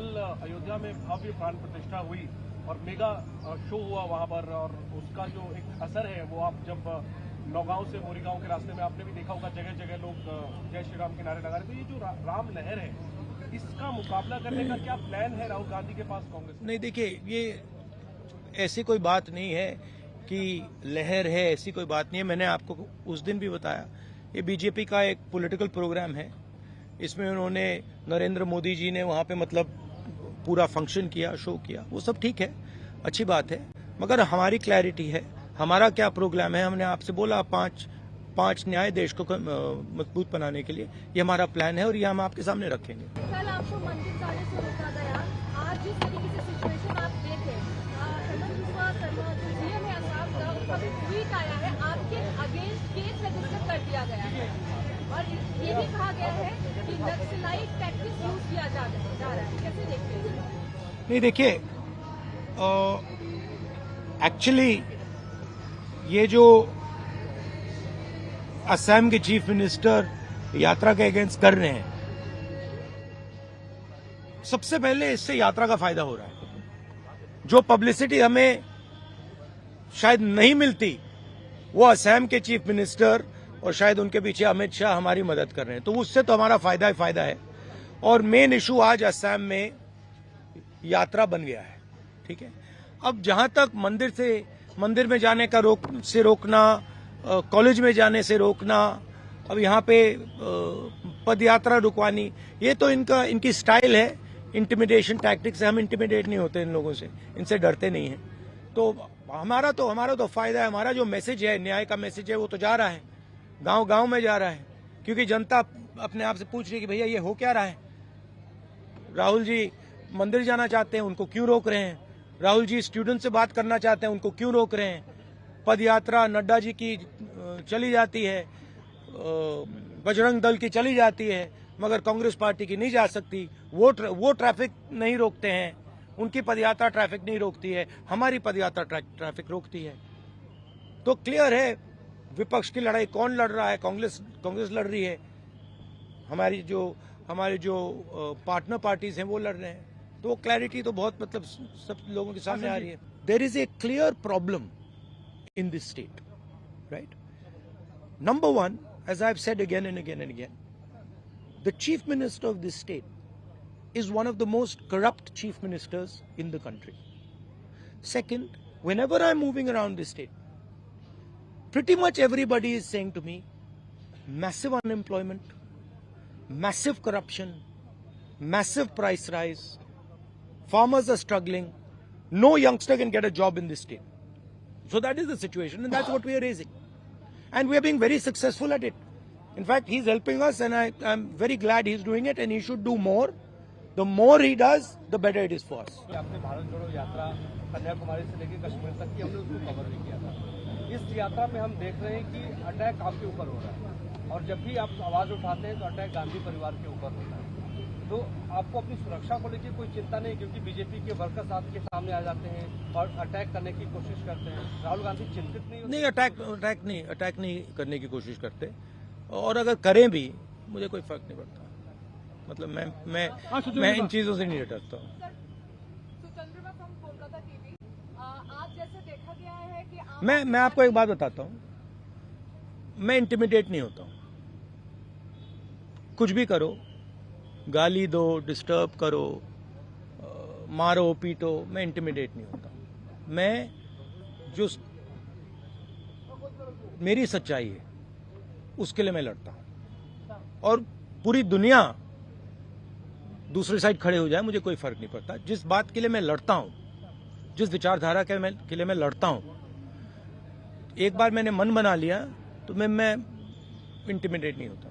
कल अयोध्या में भव्य प्राण प्रतिष्ठा हुई और मेगा शो हुआ वहां पर, और उसका जो एक असर है वो आप जब नौगांव से मोरीगांव के रास्ते में आपने भी देखा होगा, जगह जगह लोग जय श्री राम के नारे लगा रहे। तो ये जो राम लहर है, इसका मुकाबला करने का क्या प्लान है राहुल गांधी के पास, कांग्रेस? नहीं, देखिए, ये ऐसी कोई बात नहीं है कि लहर है, ऐसी कोई बात नहीं है। मैंने आपको उस दिन भी बताया, ये बीजेपी का एक पॉलिटिकल प्रोग्राम है। इसमें उन्होंने नरेंद्र मोदी जी ने वहां पे मतलब पूरा फंक्शन किया, शो किया, वो सब ठीक है, अच्छी बात है। मगर हमारी क्लैरिटी है, हमारा क्या प्रोग्राम है। हमने आपसे बोला पांच न्याय देश को मजबूत बनाने के लिए, ये हमारा प्लान है और ये हम आपके सामने रखेंगे। कल आपको मंदिर जाने से रोका गया, आज जिस तरीके से सिचुएशन आप देखे, हेमंत बिस्वा शर्मा जो सीएम है असम का, उसका भी ट्वीट आया है, आपके अगेंस्ट केस रजिस्टर कर दिया गया है और ये भी कहा गया है कि नक्सलाइट टैक्टिक्स यूज किया जा रहा है। कैसे देखते हैं? नहीं, देखिए, एक्चुअली ये जो असम के चीफ मिनिस्टर यात्रा के अगेंस्ट कर रहे हैं, सबसे पहले इससे यात्रा का फायदा हो रहा है। जो पब्लिसिटी हमें शायद नहीं मिलती, वो असम के चीफ मिनिस्टर और शायद उनके पीछे अमित शाह हमारी मदद कर रहे हैं, तो उससे तो हमारा फायदा ही फायदा है। और मेन इशू आज असम में यात्रा बन गया है, ठीक है। अब जहां तक मंदिर में जाने का रोकना, कॉलेज में जाने से रोकना, अब यहाँ पे पद यात्रा रुकवानी, ये तो इनकी स्टाइल है, इंटिमिडेशन टैक्टिक्स से। हम इंटिमिडेट नहीं होते इन लोगों से, इनसे डरते नहीं हैं। तो हमारा तो फायदा है। हमारा जो मैसेज है, न्याय का मैसेज है, वो तो जा रहा है, गांव गांव में जा रहा है, क्योंकि जनता अपने आप से पूछ रही है कि भैया ये हो क्या रहा है। राहुल जी मंदिर जाना चाहते हैं, उनको क्यों रोक रहे हैं? राहुल जी स्टूडेंट से बात करना चाहते हैं, उनको क्यों रोक रहे हैं? पद यात्रा नड्डा जी की चली जाती है, बजरंग दल की चली जाती है, मगर कांग्रेस पार्टी की नहीं जा सकती। वो ट्रैफिक नहीं रोकते हैं, उनकी पदयात्रा ट्रैफिक नहीं रोकती है, हमारी पदयात्रा ट्रैफिक रोकती है। तो क्लियर है, विपक्ष की लड़ाई कौन लड़ रहा है? कांग्रेस लड़ रही है। हमारे जो पार्टनर पार्टीज हैं वो लड़ रहे हैं। तो वो क्लैरिटी तो बहुत मतलब सब लोगों के सामने आ रही है। There is a clear problem in this state, right? Number one, as I've said again and again and again, the chief minister of this state is one of the most corrupt chief ministers in the country. Second, whenever I'm moving around this state, pretty much everybody is saying to me, massive unemployment, massive corruption, massive price rise, farmers are struggling, no youngster can get a job in this state. So that is the situation, and that's what we are raising. And we are being very successful at it. In fact, he's helping us, and I'm very glad he's doing it, and he should do more. The more he does, the better it is for us. आपने भारत जोड़ो यात्रा कन्याकुमारी से लेकर कश्मीर तक की हमने उसको cover भी किया था। इस यात्रा में हम देख रहे हैं कि अटैक आपके ऊपर हो रहा है, और जब भी आप आवाज उठाते हैं तो अटैक गांधी परिवार के ऊपर होता है। तो आपको अपनी सुरक्षा को लेकर कोई चिंता नहीं, क्योंकि बीजेपी के वर्कर्स आपके सामने आ जाते हैं और अटैक करने की कोशिश करते हैं। राहुल गांधी चिंतित नहीं होते? नहीं, अटैक नहीं करने की कोशिश करते, और अगर करें भी मुझे कोई फर्क नहीं पड़ता। मतलब मैं इन चीजों से नहीं डरता हूँ। आज जैसे देखा गया है कि मैं आपको एक बात बताता हूँ, मैं इंटिमिडेट नहीं होता हूँ। कुछ भी करो, गाली दो, डिस्टर्ब करो, मारो पीटो, मैं इंटिमिडेट नहीं होता। मैं जो मेरी सच्चाई है उसके लिए मैं लड़ता हूं, और पूरी दुनिया दूसरी साइड खड़े हो जाए, मुझे कोई फर्क नहीं पड़ता। जिस बात के लिए मैं लड़ता हूं, जिस विचारधारा के लिए मैं लड़ता हूं, एक बार मैंने मन बना लिया तो मैं इंटिमिडेट नहीं होता।